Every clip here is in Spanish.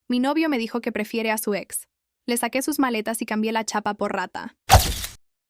Mi novio me dijo que prefiere a su ex. Le saqué sus maletas y cambié la chapa por rata.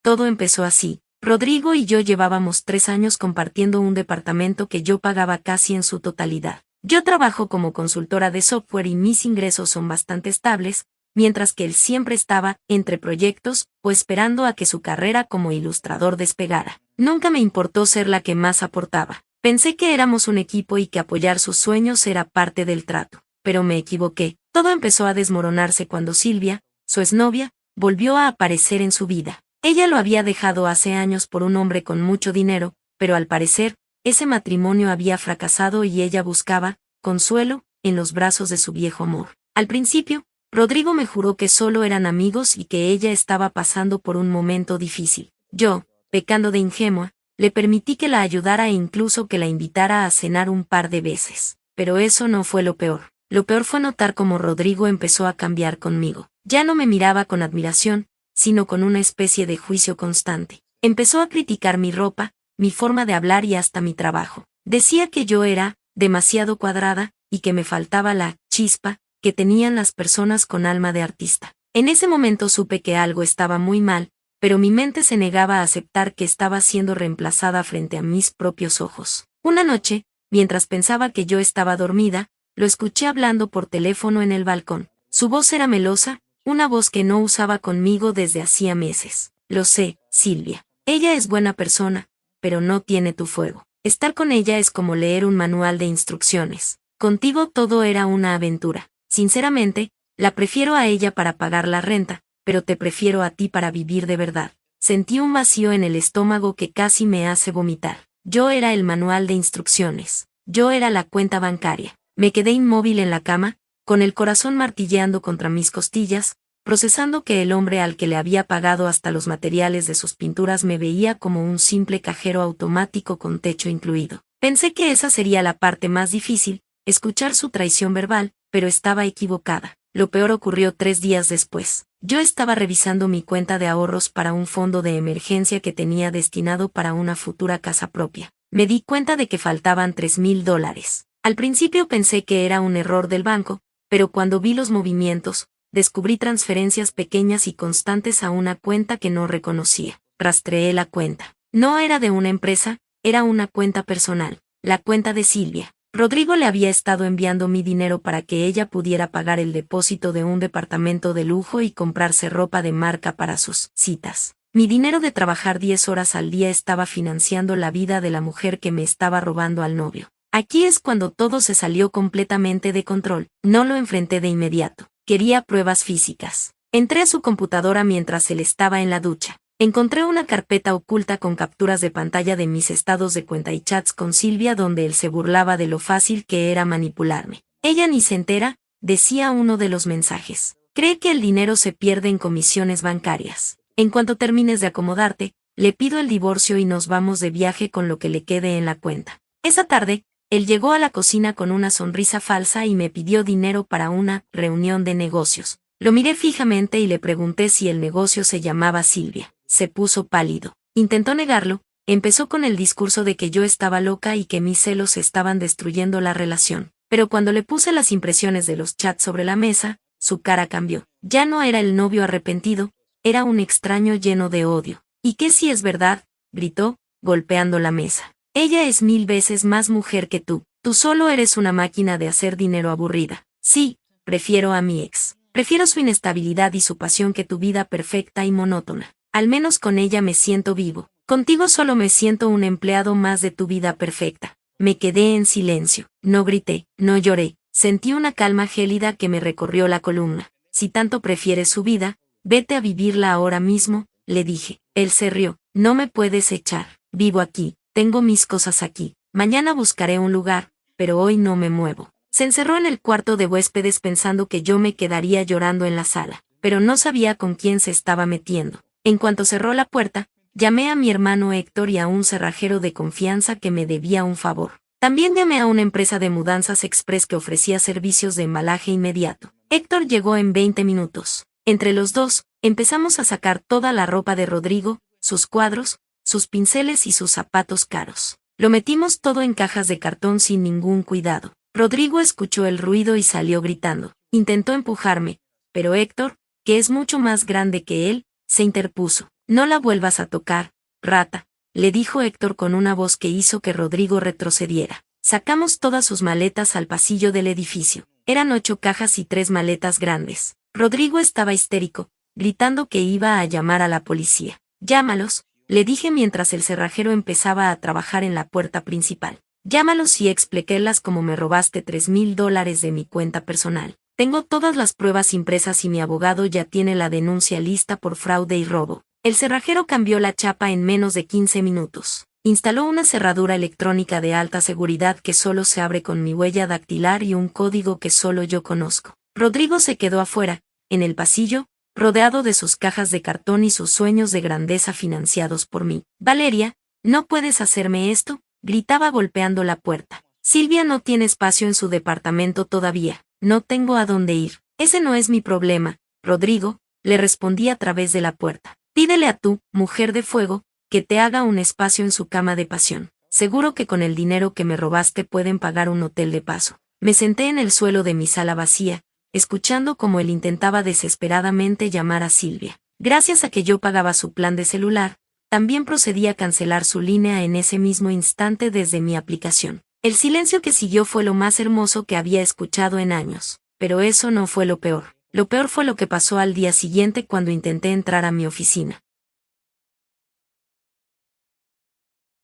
Todo empezó así. Rodrigo y yo llevábamos 3 años compartiendo un departamento que yo pagaba casi en su totalidad. Yo trabajo como consultora de software y mis ingresos son bastante estables, mientras que él siempre estaba entre proyectos o esperando a que su carrera como ilustrador despegara. Nunca me importó ser la que más aportaba. Pensé que éramos un equipo y que apoyar sus sueños era parte del trato. Pero me equivoqué. Todo empezó a desmoronarse cuando Silvia, su exnovia, volvió a aparecer en su vida. Ella lo había dejado hace años por un hombre con mucho dinero, pero al parecer, ese matrimonio había fracasado y ella buscaba consuelo en los brazos de su viejo amor. Al principio, Rodrigo me juró que solo eran amigos y que ella estaba pasando por un momento difícil. Yo, pecando de ingenua, le permití que la ayudara e incluso que la invitara a cenar un par de veces. Pero eso no fue lo peor. Lo peor fue notar cómo Rodrigo empezó a cambiar conmigo. Ya no me miraba con admiración, sino con una especie de juicio constante. Empezó a criticar mi ropa, mi forma de hablar y hasta mi trabajo. Decía que yo era demasiado cuadrada y que me faltaba la chispa que tenían las personas con alma de artista. En ese momento supe que algo estaba muy mal, pero mi mente se negaba a aceptar que estaba siendo reemplazada frente a mis propios ojos. Una noche, mientras pensaba que yo estaba dormida, lo escuché hablando por teléfono en el balcón. Su voz era melosa, una voz que no usaba conmigo desde hacía meses. Lo sé, Silvia. Ella es buena persona, pero no tiene tu fuego. Estar con ella es como leer un manual de instrucciones. Contigo todo era una aventura. Sinceramente, la prefiero a ella para pagar la renta, pero te prefiero a ti para vivir de verdad. Sentí un vacío en el estómago que casi me hace vomitar. Yo era el manual de instrucciones. Yo era la cuenta bancaria. Me quedé inmóvil en la cama, con el corazón martilleando contra mis costillas, procesando que el hombre al que le había pagado hasta los materiales de sus pinturas me veía como un simple cajero automático con techo incluido. Pensé que esa sería la parte más difícil, escuchar su traición verbal, pero estaba equivocada. Lo peor ocurrió 3 días después. Yo estaba revisando mi cuenta de ahorros para un fondo de emergencia que tenía destinado para una futura casa propia. Me di cuenta de que faltaban $3,000. Al principio pensé que era un error del banco, pero cuando vi los movimientos, descubrí transferencias pequeñas y constantes a una cuenta que no reconocía. Rastreé la cuenta. No era de una empresa, era una cuenta personal, la cuenta de Silvia. Rodrigo le había estado enviando mi dinero para que ella pudiera pagar el depósito de un departamento de lujo y comprarse ropa de marca para sus citas. Mi dinero de trabajar 10 horas al día estaba financiando la vida de la mujer que me estaba robando al novio. Aquí es cuando todo se salió completamente de control. No lo enfrenté de inmediato. Quería pruebas físicas. Entré a su computadora mientras él estaba en la ducha. Encontré una carpeta oculta con capturas de pantalla de mis estados de cuenta y chats con Silvia donde él se burlaba de lo fácil que era manipularme. Ella ni se entera, decía uno de los mensajes. Cree que el dinero se pierde en comisiones bancarias. En cuanto termines de acomodarte, le pido el divorcio y nos vamos de viaje con lo que le quede en la cuenta. Esa tarde, él llegó a la cocina con una sonrisa falsa y me pidió dinero para una reunión de negocios. Lo miré fijamente y le pregunté si el negocio se llamaba Silvia. Se puso pálido. Intentó negarlo, empezó con el discurso de que yo estaba loca y que mis celos estaban destruyendo la relación. Pero cuando le puse las impresiones de los chats sobre la mesa, su cara cambió. Ya no era el novio arrepentido, era un extraño lleno de odio. ¿Y qué si es verdad?, gritó, golpeando la mesa. Ella es 1000 veces más mujer que tú. Tú solo eres una máquina de hacer dinero aburrida. Sí, prefiero a mi ex. Prefiero su inestabilidad y su pasión que tu vida perfecta y monótona. Al menos con ella me siento vivo. Contigo solo me siento un empleado más de tu vida perfecta. Me quedé en silencio. No grité, no lloré. Sentí una calma gélida que me recorrió la columna. Si tanto prefieres su vida, vete a vivirla ahora mismo, le dije. Él se rió. No me puedes echar. Vivo aquí. Tengo mis cosas aquí. Mañana buscaré un lugar, pero hoy no me muevo. Se encerró en el cuarto de huéspedes pensando que yo me quedaría llorando en la sala, pero no sabía con quién se estaba metiendo. En cuanto cerró la puerta, llamé a mi hermano Héctor y a un cerrajero de confianza que me debía un favor. También llamé a una empresa de mudanzas express que ofrecía servicios de embalaje inmediato. Héctor llegó en 20 minutos. Entre los dos, empezamos a sacar toda la ropa de Rodrigo, sus cuadros, sus pinceles y sus zapatos caros. Lo metimos todo en cajas de cartón sin ningún cuidado. Rodrigo escuchó el ruido y salió gritando. Intentó empujarme, pero Héctor, que es mucho más grande que él, se interpuso. No la vuelvas a tocar, rata, le dijo Héctor con una voz que hizo que Rodrigo retrocediera. Sacamos todas sus maletas al pasillo del edificio. Eran 8 cajas y 3 maletas grandes. Rodrigo estaba histérico, gritando que iba a llamar a la policía. Llámalos, le dije mientras el cerrajero empezaba a trabajar en la puerta principal. Llámalos y explíquelas cómo me robaste $3,000 de mi cuenta personal. Tengo todas las pruebas impresas y mi abogado ya tiene la denuncia lista por fraude y robo. El cerrajero cambió la chapa en menos de 15 minutos. Instaló una cerradura electrónica de alta seguridad que solo se abre con mi huella dactilar y un código que solo yo conozco. Rodrigo se quedó afuera, en el pasillo, rodeado de sus cajas de cartón y sus sueños de grandeza financiados por mí. Valeria, ¿no puedes hacerme esto?, gritaba golpeando la puerta. Silvia no tiene espacio en su departamento todavía. No tengo a dónde ir. Ese no es mi problema, Rodrigo, le respondí a través de la puerta. Pídele a tu mujer de fuego que te haga un espacio en su cama de pasión. Seguro que con el dinero que me robaste pueden pagar un hotel de paso. Me senté en el suelo de mi sala vacía, escuchando cómo él intentaba desesperadamente llamar a Silvia. Gracias a que yo pagaba su plan de celular, también procedí a cancelar su línea en ese mismo instante desde mi aplicación. El silencio que siguió fue lo más hermoso que había escuchado en años. Pero eso no fue lo peor. Lo peor fue lo que pasó al día siguiente cuando intenté entrar a mi oficina.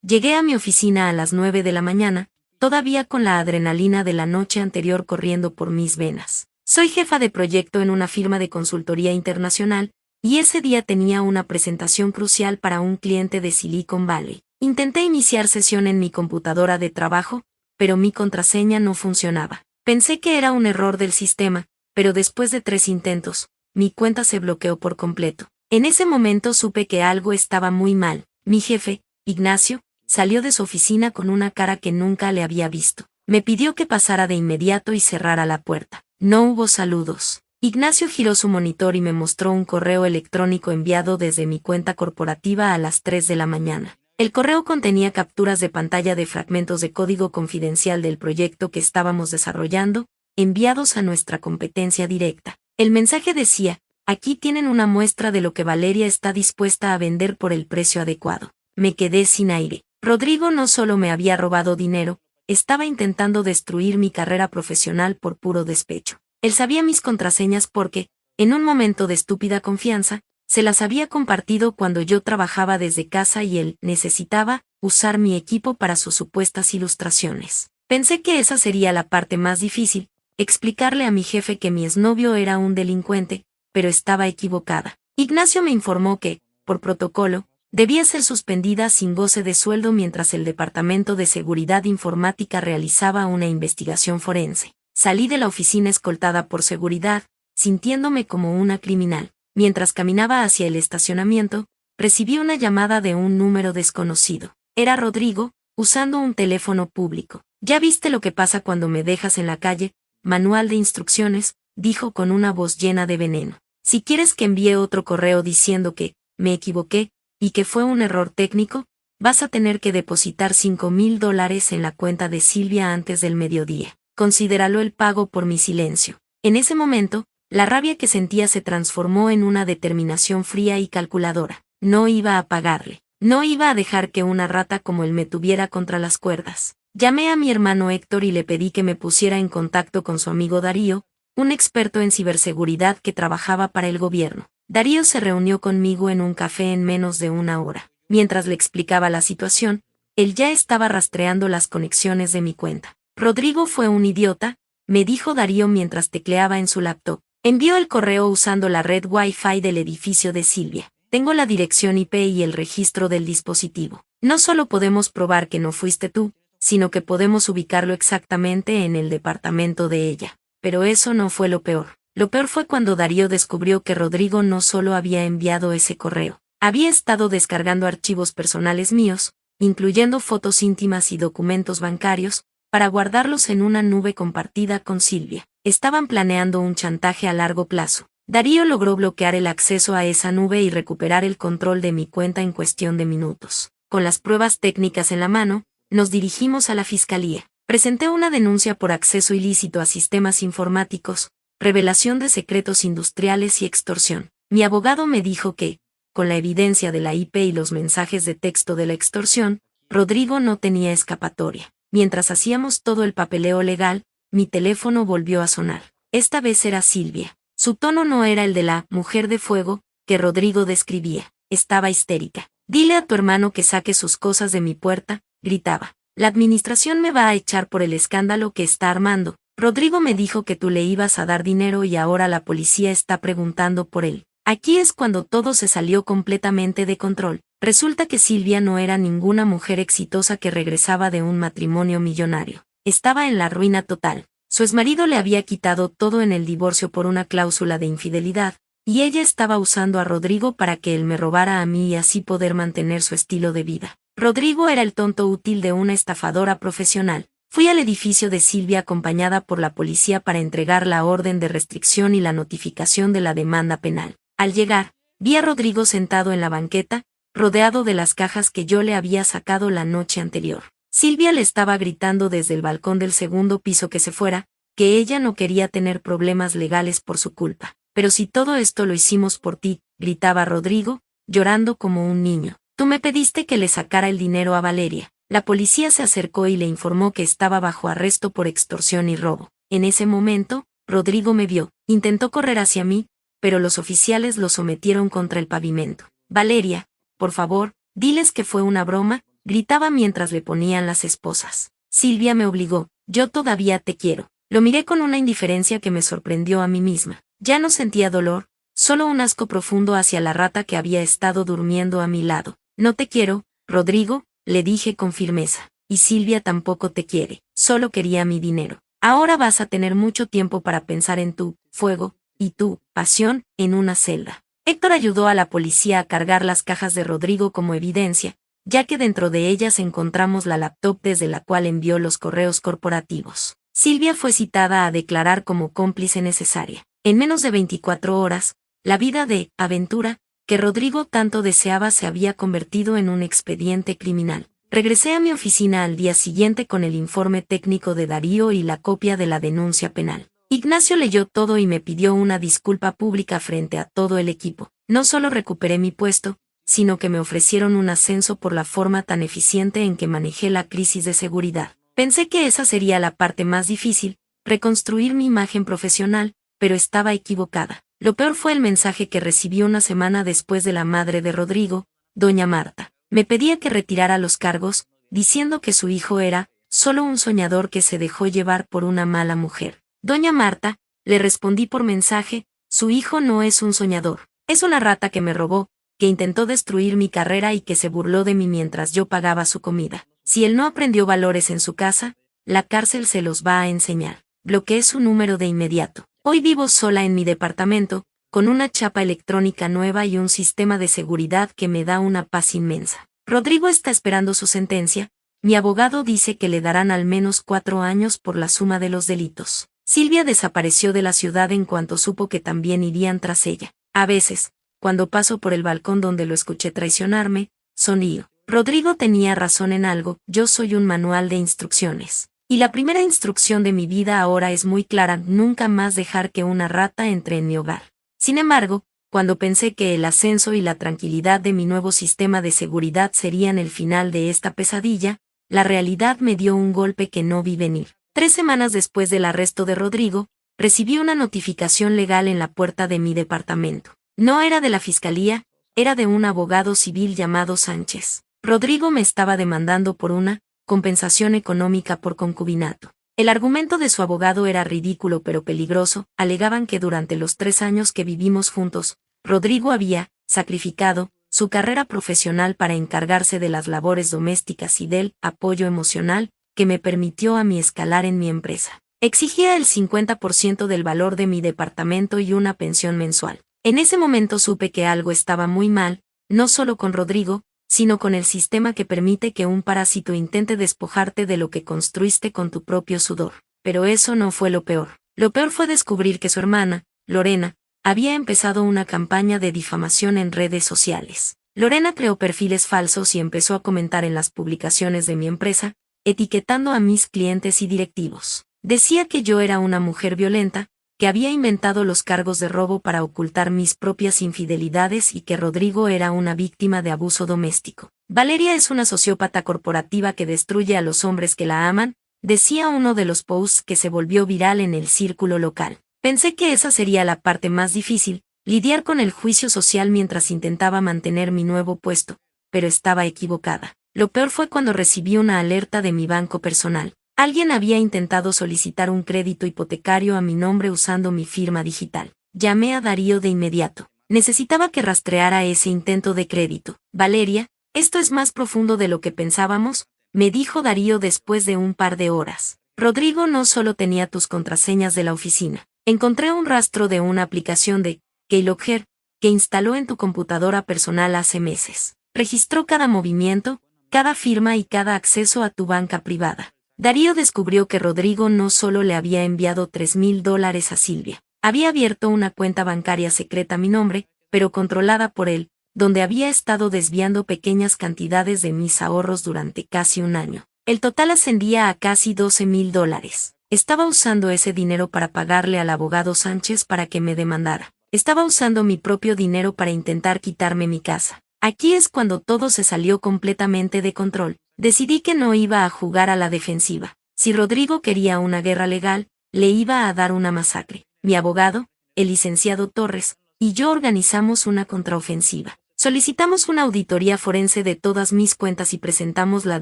Llegué a mi oficina a las 9 de la mañana, todavía con la adrenalina de la noche anterior corriendo por mis venas. Soy jefa de proyecto en una firma de consultoría internacional, y ese día tenía una presentación crucial para un cliente de Silicon Valley. Intenté iniciar sesión en mi computadora de trabajo, pero mi contraseña no funcionaba. Pensé que era un error del sistema, pero después de 3 intentos, mi cuenta se bloqueó por completo. En ese momento supe que algo estaba muy mal. Mi jefe, Ignacio, salió de su oficina con una cara que nunca le había visto. Me pidió que pasara de inmediato y cerrara la puerta. No hubo saludos. Ignacio giró su monitor y me mostró un correo electrónico enviado desde mi cuenta corporativa a las 3 de la mañana. El correo contenía capturas de pantalla de fragmentos de código confidencial del proyecto que estábamos desarrollando, enviados a nuestra competencia directa. El mensaje decía: aquí tienen una muestra de lo que Valeria está dispuesta a vender por el precio adecuado. Me quedé sin aire. Rodrigo no solo me había robado dinero, estaba intentando destruir mi carrera profesional por puro despecho. Él sabía mis contraseñas porque, en un momento de estúpida confianza, se las había compartido cuando yo trabajaba desde casa y él necesitaba usar mi equipo para sus supuestas ilustraciones. Pensé que esa sería la parte más difícil, explicarle a mi jefe que mi exnovio era un delincuente, pero estaba equivocada. Ignacio me informó que, por protocolo, debía ser suspendida sin goce de sueldo mientras el Departamento de Seguridad Informática realizaba una investigación forense. Salí de la oficina escoltada por seguridad, sintiéndome como una criminal. Mientras caminaba hacia el estacionamiento, recibí una llamada de un número desconocido. Era Rodrigo, usando un teléfono público. ¿Ya viste lo que pasa cuando me dejas en la calle? Manual de instrucciones, dijo con una voz llena de veneno. Si quieres que envíe otro correo diciendo que me equivoqué y que fue un error técnico, vas a tener que depositar $5,000 en la cuenta de Silvia antes del mediodía. Considéralo el pago por mi silencio. En ese momento, la rabia que sentía se transformó en una determinación fría y calculadora. No iba a pagarle. No iba a dejar que una rata como él me tuviera contra las cuerdas. Llamé a mi hermano Héctor y le pedí que me pusiera en contacto con su amigo Darío, un experto en ciberseguridad que trabajaba para el gobierno. Darío se reunió conmigo en un café en menos de una hora. Mientras le explicaba la situación, él ya estaba rastreando las conexiones de mi cuenta. Rodrigo fue un idiota, me dijo Darío mientras tecleaba en su laptop. Envió el correo usando la red Wi-Fi del edificio de Silvia. Tengo la dirección IP y el registro del dispositivo. No solo podemos probar que no fuiste tú, sino que podemos ubicarlo exactamente en el departamento de ella. Pero eso no fue lo peor. Lo peor fue cuando Darío descubrió que Rodrigo no solo había enviado ese correo, había estado descargando archivos personales míos, incluyendo fotos íntimas y documentos bancarios, para guardarlos en una nube compartida con Silvia. Estaban planeando un chantaje a largo plazo. Darío logró bloquear el acceso a esa nube y recuperar el control de mi cuenta en cuestión de minutos. Con las pruebas técnicas en la mano, nos dirigimos a la fiscalía. Presenté una denuncia por acceso ilícito a sistemas informáticos, revelación de secretos industriales y extorsión. Mi abogado me dijo que, con la evidencia de la IP y los mensajes de texto de la extorsión, Rodrigo no tenía escapatoria. Mientras hacíamos todo el papeleo legal, mi teléfono volvió a sonar. Esta vez era Silvia. Su tono no era el de la mujer de fuego que Rodrigo describía. Estaba histérica. Dile a tu hermano que saque sus cosas de mi puerta, gritaba. La administración me va a echar por el escándalo que está armando. Rodrigo me dijo que tú le ibas a dar dinero y ahora la policía está preguntando por él. Aquí es cuando todo se salió completamente de control. Resulta que Silvia no era ninguna mujer exitosa que regresaba de un matrimonio millonario. Estaba en la ruina total. Su exmarido le había quitado todo en el divorcio por una cláusula de infidelidad, y ella estaba usando a Rodrigo para que él me robara a mí y así poder mantener su estilo de vida. Rodrigo era el tonto útil de una estafadora profesional. Fui al edificio de Silvia acompañada por la policía para entregar la orden de restricción y la notificación de la demanda penal. Al llegar, vi a Rodrigo sentado en la banqueta, rodeado de las cajas que yo le había sacado la noche anterior. Silvia le estaba gritando desde el balcón del segundo piso que se fuera, que ella no quería tener problemas legales por su culpa. Pero si todo esto lo hicimos por ti, gritaba Rodrigo, llorando como un niño. Tú me pediste que le sacara el dinero a Valeria. La policía se acercó y le informó que estaba bajo arresto por extorsión y robo. En ese momento, Rodrigo me vio, intentó correr hacia mí, pero los oficiales lo sometieron contra el pavimento. Valeria, por favor, diles que fue una broma, gritaba mientras le ponían las esposas. Silvia me obligó, yo todavía te quiero. Lo miré con una indiferencia que me sorprendió a mí misma. Ya no sentía dolor, solo un asco profundo hacia la rata que había estado durmiendo a mi lado. No te quiero, Rodrigo, le dije con firmeza. Y Silvia tampoco te quiere, solo quería mi dinero. Ahora vas a tener mucho tiempo para pensar en tu fuego y tu pasión en una celda. Héctor ayudó a la policía a cargar las cajas de Rodrigo como evidencia, ya que dentro de ellas encontramos la laptop desde la cual envió los correos corporativos. Silvia fue citada a declarar como cómplice necesaria. En menos de 24 horas, la vida de aventura que Rodrigo tanto deseaba se había convertido en un expediente criminal. Regresé a mi oficina al día siguiente con el informe técnico de Darío y la copia de la denuncia penal. Ignacio leyó todo y me pidió una disculpa pública frente a todo el equipo. No solo recuperé mi puesto, sino que me ofrecieron un ascenso por la forma tan eficiente en que manejé la crisis de seguridad. Pensé que esa sería la parte más difícil, reconstruir mi imagen profesional, pero estaba equivocada. Lo peor fue el mensaje que recibí una semana después de la madre de Rodrigo, doña Marta. Me pedía que retirara los cargos, diciendo que su hijo era solo un soñador que se dejó llevar por una mala mujer. Doña Marta, le respondí por mensaje, su hijo no es un soñador, es una rata que me robó, que intentó destruir mi carrera y que se burló de mí mientras yo pagaba su comida. Si él no aprendió valores en su casa, la cárcel se los va a enseñar. Bloqueé su número de inmediato. Hoy vivo sola en mi departamento, con una chapa electrónica nueva y un sistema de seguridad que me da una paz inmensa. Rodrigo está esperando su sentencia, mi abogado dice que le darán al menos 4 años por la suma de los delitos. Silvia desapareció de la ciudad en cuanto supo que también irían tras ella. A veces, cuando paso por el balcón donde lo escuché traicionarme, sonrío. Rodrigo tenía razón en algo, yo soy un manual de instrucciones. Y la primera instrucción de mi vida ahora es muy clara, nunca más dejar que una rata entre en mi hogar. Sin embargo, cuando pensé que el ascenso y la tranquilidad de mi nuevo sistema de seguridad serían el final de esta pesadilla, la realidad me dio un golpe que no vi venir. 3 semanas después del arresto de Rodrigo, recibí una notificación legal en la puerta de mi departamento. No era de la fiscalía, era de un abogado civil llamado Sánchez. Rodrigo me estaba demandando por una compensación económica por concubinato. El argumento de su abogado era ridículo pero peligroso, alegaban que durante los 3 años que vivimos juntos, Rodrigo había sacrificado su carrera profesional para encargarse de las labores domésticas y del apoyo emocional que me permitió a mí escalar en mi empresa. Exigía el 50% del valor de mi departamento y una pensión mensual. En ese momento supe que algo estaba muy mal, no solo con Rodrigo, sino con el sistema que permite que un parásito intente despojarte de lo que construiste con tu propio sudor. Pero eso no fue lo peor. Lo peor fue descubrir que su hermana, Lorena, había empezado una campaña de difamación en redes sociales. Lorena creó perfiles falsos y empezó a comentar en las publicaciones de mi empresa, etiquetando a mis clientes y directivos. Decía que yo era una mujer violenta, que había inventado los cargos de robo para ocultar mis propias infidelidades y que Rodrigo era una víctima de abuso doméstico. Valeria es una sociópata corporativa que destruye a los hombres que la aman, decía uno de los posts que se volvió viral en el círculo local. Pensé que esa sería la parte más difícil, lidiar con el juicio social mientras intentaba mantener mi nuevo puesto, pero estaba equivocada. Lo peor fue cuando recibí una alerta de mi banco personal. Alguien había intentado solicitar un crédito hipotecario a mi nombre usando mi firma digital. Llamé a Darío de inmediato. Necesitaba que rastreara ese intento de crédito. Valeria, esto es más profundo de lo que pensábamos, me dijo Darío después de un par de horas. Rodrigo no solo tenía tus contraseñas de la oficina. Encontré un rastro de una aplicación de Keylogger que instaló en tu computadora personal hace meses. Registró cada movimiento, cada firma y cada acceso a tu banca privada. Darío descubrió que Rodrigo no solo le había enviado $3,000 a Silvia, había abierto una cuenta bancaria secreta a mi nombre, pero controlada por él, donde había estado desviando pequeñas cantidades de mis ahorros durante casi un año. El total ascendía a casi $12,000. Estaba usando ese dinero para pagarle al abogado Sánchez para que me demandara. Estaba usando mi propio dinero para intentar quitarme mi casa. Aquí es cuando todo se salió completamente de control. Decidí que no iba a jugar a la defensiva. Si Rodrigo quería una guerra legal, le iba a dar una masacre. Mi abogado, el licenciado Torres, y yo organizamos una contraofensiva. Solicitamos una auditoría forense de todas mis cuentas y presentamos la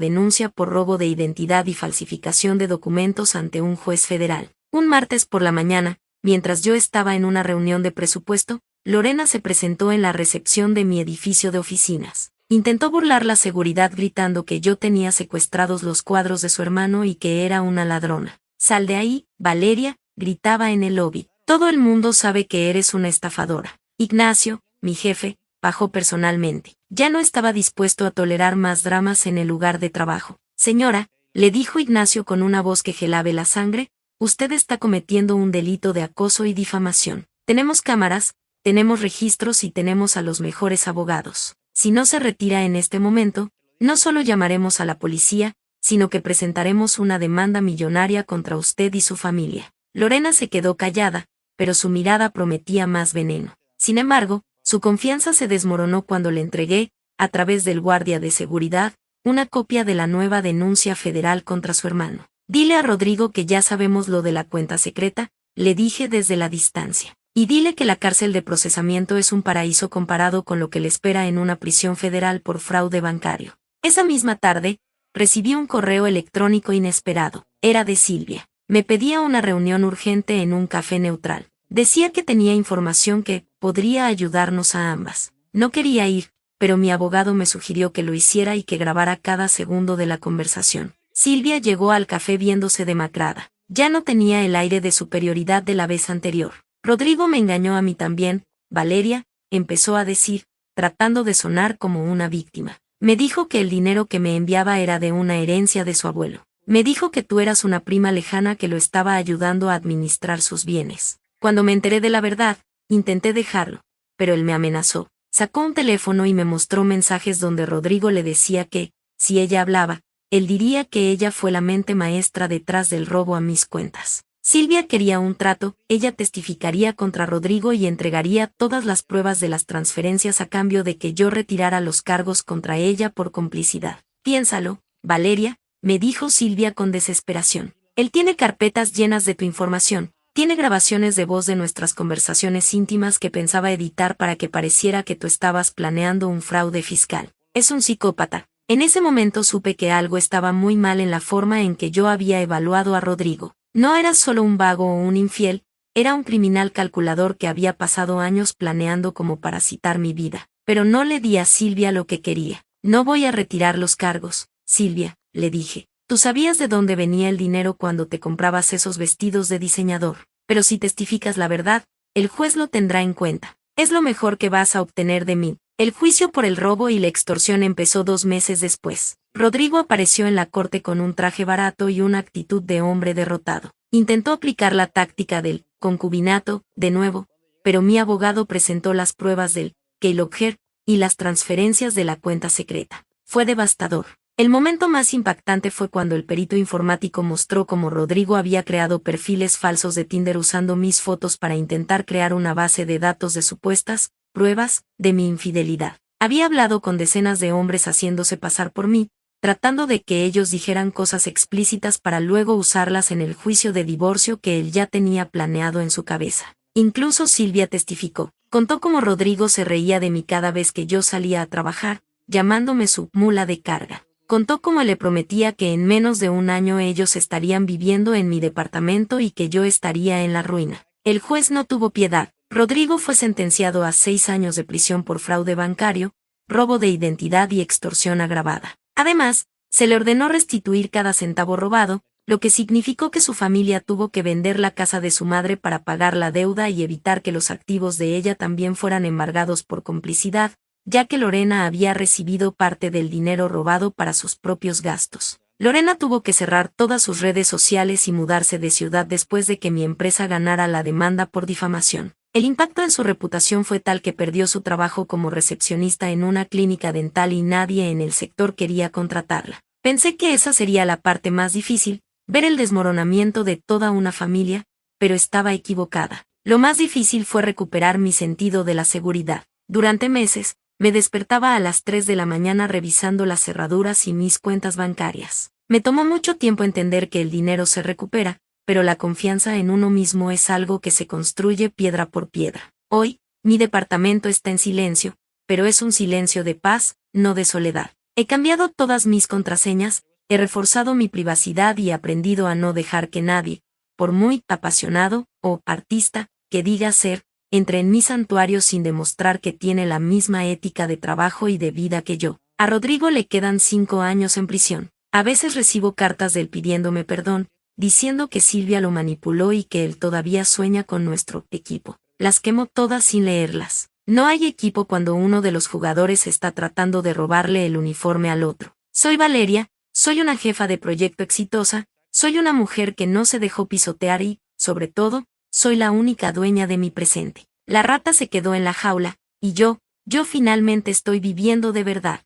denuncia por robo de identidad y falsificación de documentos ante un juez federal. Un martes por la mañana, mientras yo estaba en una reunión de presupuesto, Lorena se presentó en la recepción de mi edificio de oficinas. Intentó burlar la seguridad gritando que yo tenía secuestrados los cuadros de su hermano y que era una ladrona. «Sal de ahí, Valeria», gritaba en el lobby. «Todo el mundo sabe que eres una estafadora». Ignacio, mi jefe, bajó personalmente. Ya no estaba dispuesto a tolerar más dramas en el lugar de trabajo. «Señora», le dijo Ignacio con una voz que gelaba la sangre, «usted está cometiendo un delito de acoso y difamación. Tenemos cámaras, tenemos registros y tenemos a los mejores abogados. Si no se retira en este momento, no solo llamaremos a la policía, sino que presentaremos una demanda millonaria contra usted y su familia». Lorena se quedó callada, pero su mirada prometía más veneno. Sin embargo, su confianza se desmoronó cuando le entregué, a través del guardia de seguridad, una copia de la nueva denuncia federal contra su hermano. «Dile a Rodrigo que ya sabemos lo de la cuenta secreta», le dije desde la distancia. «Y dile que la cárcel de procesamiento es un paraíso comparado con lo que le espera en una prisión federal por fraude bancario». Esa misma tarde, recibí un correo electrónico inesperado. Era de Silvia. Me pedía una reunión urgente en un café neutral. Decía que tenía información que podría ayudarnos a ambas. No quería ir, pero mi abogado me sugirió que lo hiciera y que grabara cada segundo de la conversación. Silvia llegó al café viéndose demacrada. Ya no tenía el aire de superioridad de la vez anterior. «Rodrigo me engañó a mí también, Valeria», empezó a decir, tratando de sonar como una víctima. «Me dijo que el dinero que me enviaba era de una herencia de su abuelo. Me dijo que tú eras una prima lejana que lo estaba ayudando a administrar sus bienes. Cuando me enteré de la verdad, intenté dejarlo, pero él me amenazó. Sacó un teléfono y me mostró mensajes donde Rodrigo le decía que, si ella hablaba, él diría que ella fue la mente maestra detrás del robo a mis cuentas. Silvia quería un trato, ella testificaría contra Rodrigo y entregaría todas las pruebas de las transferencias a cambio de que yo retirara los cargos contra ella por complicidad. «Piénsalo, Valeria», me dijo Silvia con desesperación. «Él tiene carpetas llenas de tu información. Tiene grabaciones de voz de nuestras conversaciones íntimas que pensaba editar para que pareciera que tú estabas planeando un fraude fiscal. Es un psicópata». En ese momento supe que algo estaba muy mal en la forma en que yo había evaluado a Rodrigo. No era solo un vago o un infiel, era un criminal calculador que había pasado años planeando cómo parasitar mi vida. Pero no le di a Silvia lo que quería. «No voy a retirar los cargos, Silvia», le dije. «Tú sabías de dónde venía el dinero cuando te comprabas esos vestidos de diseñador. Pero si testificas la verdad, el juez lo tendrá en cuenta. Es lo mejor que vas a obtener de mí». El juicio por el robo y la extorsión empezó 2 meses después. Rodrigo apareció en la corte con un traje barato y una actitud de hombre derrotado. Intentó aplicar la táctica del concubinato, de nuevo, pero mi abogado presentó las pruebas del Keylogger y las transferencias de la cuenta secreta. Fue devastador. El momento más impactante fue cuando el perito informático mostró cómo Rodrigo había creado perfiles falsos de Tinder usando mis fotos para intentar crear una base de datos de supuestas pruebas de mi infidelidad. Había hablado con decenas de hombres haciéndose pasar por mí, tratando de que ellos dijeran cosas explícitas para luego usarlas en el juicio de divorcio que él ya tenía planeado en su cabeza. Incluso Silvia testificó. Contó cómo Rodrigo se reía de mí cada vez que yo salía a trabajar, llamándome su mula de carga. Contó cómo le prometía que en menos de un año ellos estarían viviendo en mi departamento y que yo estaría en la ruina. El juez no tuvo piedad. Rodrigo fue sentenciado a 6 años de prisión por fraude bancario, robo de identidad y extorsión agravada. Además, se le ordenó restituir cada centavo robado, lo que significó que su familia tuvo que vender la casa de su madre para pagar la deuda y evitar que los activos de ella también fueran embargados por complicidad, ya que Lorena había recibido parte del dinero robado para sus propios gastos. Lorena tuvo que cerrar todas sus redes sociales y mudarse de ciudad después de que mi empresa ganara la demanda por difamación. El impacto en su reputación fue tal que perdió su trabajo como recepcionista en una clínica dental y nadie en el sector quería contratarla. Pensé que esa sería la parte más difícil, ver el desmoronamiento de toda una familia, pero estaba equivocada. Lo más difícil fue recuperar mi sentido de la seguridad. Durante meses, me despertaba a las 3 de la mañana revisando las cerraduras y mis cuentas bancarias. Me tomó mucho tiempo entender que el dinero se recupera, pero la confianza en uno mismo es algo que se construye piedra por piedra. Hoy, mi departamento está en silencio, pero es un silencio de paz, no de soledad. He cambiado todas mis contraseñas, he reforzado mi privacidad y he aprendido a no dejar que nadie, por muy apasionado o artista que diga ser, entre en mi santuario sin demostrar que tiene la misma ética de trabajo y de vida que yo. A Rodrigo le quedan 5 años en prisión. A veces recibo cartas de él pidiéndome perdón, diciendo que Silvia lo manipuló y que él todavía sueña con nuestro equipo. Las quemo todas sin leerlas. No hay equipo cuando uno de los jugadores está tratando de robarle el uniforme al otro. Soy Valeria, soy una jefa de proyecto exitosa, soy una mujer que no se dejó pisotear y, sobre todo, soy la única dueña de mi presente. La rata se quedó en la jaula, y yo finalmente estoy viviendo de verdad.